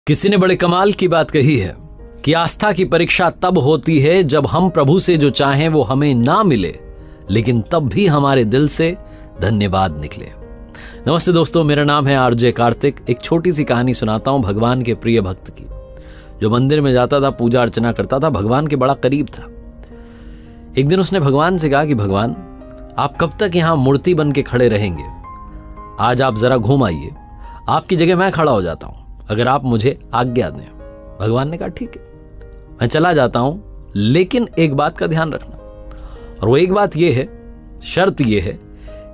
किसी ने बड़े कमाल की बात कही है कि आस्था की परीक्षा तब होती है जब हम प्रभु से जो चाहें वो हमें ना मिले, लेकिन तब भी हमारे दिल से धन्यवाद निकले। नमस्ते दोस्तों, मेरा नाम है आरजे कार्तिक। एक छोटी सी कहानी सुनाता हूं भगवान के प्रिय भक्त की, जो मंदिर में जाता था, पूजा अर्चना करता था, भगवान के बड़ा करीब था। एक दिन उसने भगवान से कहा कि भगवान, आप कब तक यहां मूर्ति बन के खड़े रहेंगे? आज आप जरा घूम आइए, आपकी जगह मैं खड़ा हो जाता हूं, अगर आप मुझे आज्ञा दें। भगवान ने कहा ठीक है, मैं चला जाता हूं, लेकिन एक बात का ध्यान रखना, और वो एक बात ये है, शर्त ये है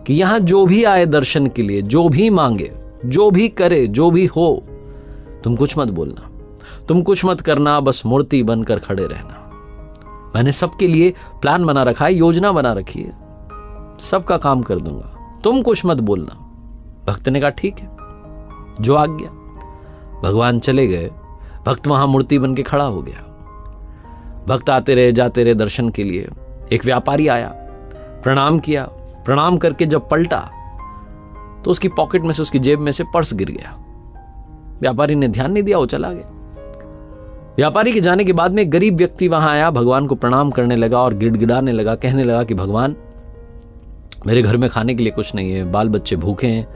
कि यहां जो भी आए दर्शन के लिए, जो भी मांगे, जो भी करे, जो भी हो, तुम कुछ मत बोलना, तुम कुछ मत करना, बस मूर्ति बनकर खड़े रहना। मैंने सबके लिए प्लान बना रखा है, योजना बना रखी है, सबका काम कर दूंगा, तुम कुछ मत बोलना। भक्त ने कहा ठीक है, जो आज्ञा। भगवान चले गए, भक्त वहां मूर्ति बन के खड़ा हो गया। भक्त आते रहे, जाते रहे दर्शन के लिए। एक व्यापारी आया, प्रणाम किया, प्रणाम करके जब पलटा तो उसकी पॉकेट में से, उसकी जेब में से पर्स गिर गया। व्यापारी ने ध्यान नहीं दिया, वो चला गया। व्यापारी के जाने के बाद में एक गरीब व्यक्ति वहां आया, भगवान को प्रणाम करने लगा और गिड़गिड़ाने लगा, कहने लगा कि भगवान, मेरे घर में खाने के लिए कुछ नहीं है, बाल बच्चे भूखे हैं,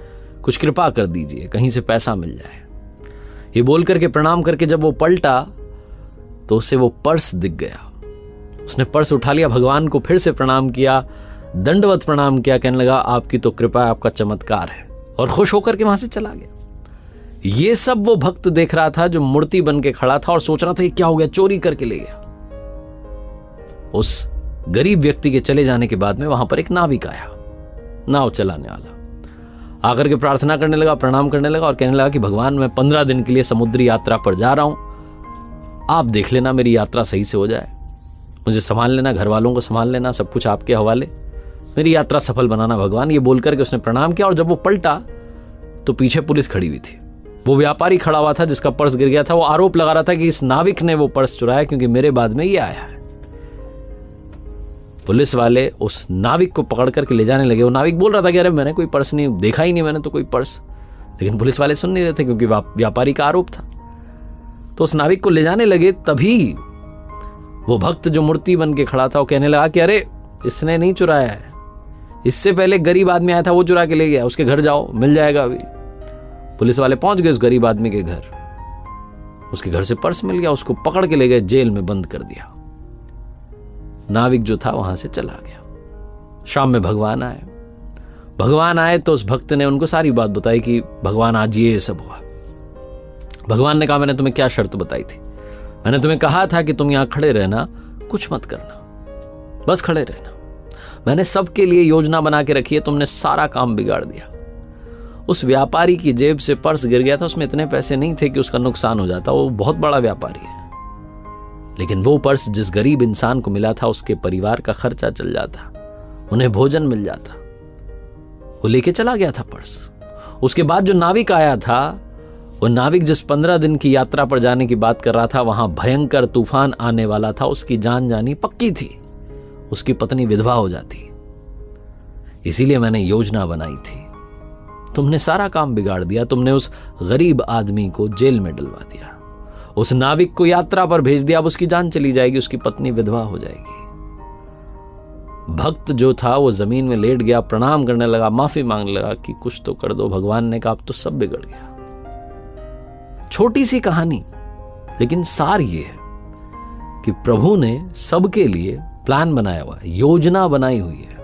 कुछ कृपा कर दीजिए, कहीं से पैसा मिल जाए। ये बोल करके, प्रणाम करके जब वो पलटा तो उसे वो पर्स दिख गया। उसने पर्स उठा लिया, भगवान को फिर से प्रणाम किया, दंडवत प्रणाम किया, कहने लगा आपकी तो कृपा, आपका चमत्कार है, और खुश होकर के वहां से चला गया। ये सब वो भक्त देख रहा था जो मूर्ति बन के खड़ा था और सोच रहा था ये क्या हो गया, चोरी करके ले गया। उस गरीब व्यक्ति के चले जाने के बाद में वहां पर एक नाविक आया, नाव चलाने वाला, आकर के प्रार्थना करने लगा, प्रणाम करने लगा और कहने लगा कि भगवान, मैं 15 दिन के लिए समुद्री यात्रा पर जा रहा हूं, आप देख लेना मेरी यात्रा सही से हो जाए, मुझे संभाल लेना, घर वालों को संभाल लेना, सब कुछ आपके हवाले, मेरी यात्रा सफल बनाना भगवान। ये बोल करके उसने प्रणाम किया, और जब वो पलटा तो पीछे पुलिस खड़ी हुई थी। वो व्यापारी खड़ा हुआ था जिसका पर्स गिर गया था, वो आरोप लगा रहा था कि इस नाविक ने वो पर्स चुराया क्योंकि मेरे बाद में ये आया है। पुलिस वाले उस नाविक को पकड़ करके ले जाने लगे। वो नाविक बोल रहा था कि अरे मैंने कोई पर्स नहीं देखा, ही नहीं मैंने तो कोई पर्स, लेकिन पुलिस वाले सुन नहीं रहे थे क्योंकि व्यापारी का आरोप था। तो उस नाविक को ले जाने लगे, तभी वो भक्त जो मूर्ति बन के खड़ा था वो कहने लगा कि अरे इसने नहीं चुराया है, इससे पहले गरीब आदमी आया था, वो चुरा के ले गया, उसके घर जाओ, मिल जाएगा अभी। पुलिस वाले पहुंच गए उस गरीब आदमी के घर, उसके घर से पर्स मिल गया, उसको पकड़ के ले गए, जेल में बंद कर दिया। नाविक जो था वहां से चला गया। शाम में भगवान आए। भगवान आए तो उस भक्त ने उनको सारी बात बताई कि भगवान आज ये सब हुआ। भगवान ने कहा मैंने तुम्हें क्या शर्त बताई थी? मैंने तुम्हें कहा था कि तुम यहां खड़े रहना, कुछ मत करना, बस खड़े रहना। मैंने सबके लिए योजना बना के रखी है, तुमने सारा काम बिगाड़ दिया। उस व्यापारी की जेब से पर्स गिर गया था, उसमें इतने पैसे नहीं थे कि उसका नुकसान हो जाता, वो बहुत बड़ा व्यापारी है, लेकिन वो पर्स जिस गरीब इंसान को मिला था उसके परिवार का खर्चा चल जाता, उन्हें भोजन मिल जाता। वो लेके चला गया था पर्स। उसके बाद जो नाविक आया था, वो नाविक जिस 15 दिन की यात्रा पर जाने की बात कर रहा था, वहां भयंकर तूफान आने वाला था, उसकी जान जानी पक्की थी, उसकी पत्नी विधवा हो जाती। इसीलिए मैंने योजना बनाई थी, तुमने सारा काम बिगाड़ दिया, तुमने उस गरीब आदमी को जेल में डलवा दिया, उस नाविक को यात्रा पर भेज दिया, अब उसकी जान चली जाएगी, उसकी पत्नी विधवा हो जाएगी। भक्त जो था वो जमीन में लेट गया, प्रणाम करने लगा, माफी मांगने लगा कि कुछ तो कर दो। भगवान ने कहा अब तो सब बिगड़ गया। छोटी सी कहानी, लेकिन सार ये है कि प्रभु ने सबके लिए प्लान बनाया हुआ है, योजना बनाई हुई है।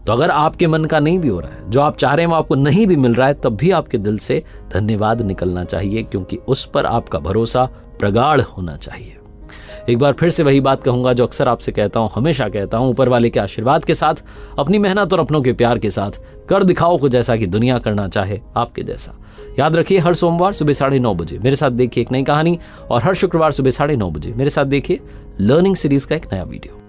तो अगर आपके मन का नहीं भी हो रहा है, जो आप चाह रहे हैं वो आपको नहीं भी मिल रहा है, तब भी आपके दिल से धन्यवाद निकलना चाहिए, क्योंकि उस पर आपका भरोसा प्रगाढ़ होना चाहिए। एक बार फिर से वही बात कहूंगा जो अक्सर आपसे कहता हूं, हमेशा कहता हूं, ऊपर वाले के आशीर्वाद के साथ, अपनी मेहनत और अपनों के प्यार के साथ कर दिखाओ को, जैसा कि दुनिया करना चाहे आपके जैसा। याद रखिए, हर सोमवार सुबह 9:30 बजे मेरे साथ देखिए एक नई कहानी, और हर शुक्रवार सुबह 9:30 बजे मेरे साथ देखिए लर्निंग सीरीज का एक नया वीडियो।